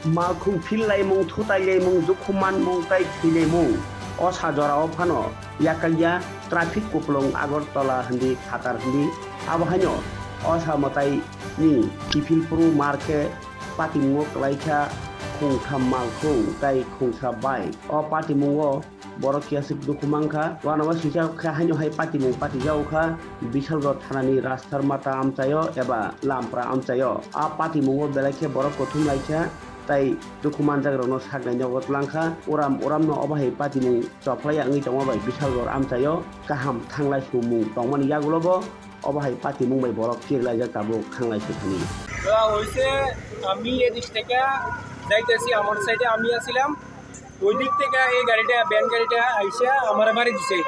Malkhung philai mung thutai mung jukhuman mung tai philai mung osa jorao phano yakalya traffic kuplong Agartala hindi Thakar hindi abahanyo osa motai ni kifilpuru marke patimung klaikha khungtham malkhung tai khungsa bai o patimungo borok kiasik dukumangkha wanama sisa kha hanyo hai patimung patijau kha bisalgo thanani rastar mata amchayo eba lampra amchayo a patimungo belakhe borok kothum laikha tai dukuman jagrano sagnai nogot langkha oram no obahai patimung choplai angi tongo bai bisalgo amchayo kaham thanglai sumung tongmani yagulobo obahai patimung bai borok kirlai jak tabo khanglai suthani হইছে আমি এদিক থেকে যাইতেছি আমার সাইডে আমি আসছিলাম ওই দিক থেকে এই গাড়িটা ব্যান গাড়িটা আইসা আমার বাড়ি দিছে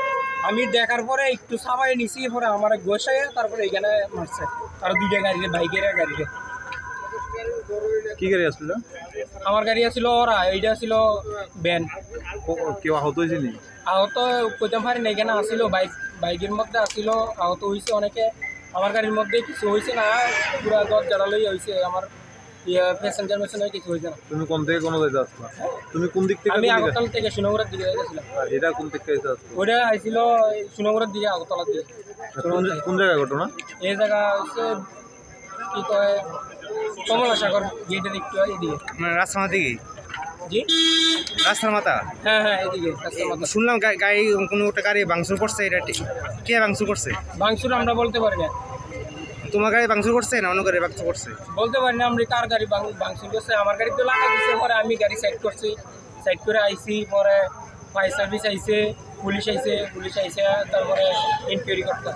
আমি দেখার পরে একটু সাবাই নিছি পরে আমার গোসায় তারপরে এখানে মারছে আর দুইটা গাড়িতে বাইকের গাড়িতে কি গাড়ি আসছিল আমার গাড়ি আসছিল ওরা এইটা ছিল ব্যান কেউ আহত হয়েছিল আহত কইতাম পারি না এখানে আসছিল বাইকের মধ্যে আসছিল আহত হয়েছে অনেকে আমার গাড়ির মধ্যে কিছু হয়েছে না পুরা দরজাটা লই হয়েছে আমার প্যাসেঞ্জার মেশিনে কিছু হয়েছে না তুমি কোন থেকে কোন যাইতে আসলা তুমি কোন দিক থেকে আমি আগরতলা থেকে সুনগরের দিকে যাইতেছিলাম এটা কোন দিক থেকে যাইতে আসলা ওটা আইছিল সুনগরের দিকে আগরতলার দিকে কোন জায়গা ঘটনা এই জায়গা হচ্ছে কি কয় কমলাসাগর গেটের একটু এদিকে মানে রাস্তার মাথা দিকে জি রাস্তার মাথা হ্যাঁ এদিকে রাস্তার মাথা শুনলাম গাড়ি কোনো একটা গাড়ি ভাঙচুর করছে এটা কে ভাঙচুর করছে ভাঙচুর আমরা বলতে পারি না তোমার গাড়ি ভাঙচুর করছে না অন্য গাড়ি ভাঙচুর করছে বলতে পারি না আমরা কার গাড়ি ভাঙচুর করছে আমার গাড়ি তো লাগা দিছে পরে আমি গাড়ি সাইড করছি সাইড করে আইছি পরে ফায়ার সার্ভিস আইছে পুলিশ আইছে তারপরে ইনকোয়ারি করতে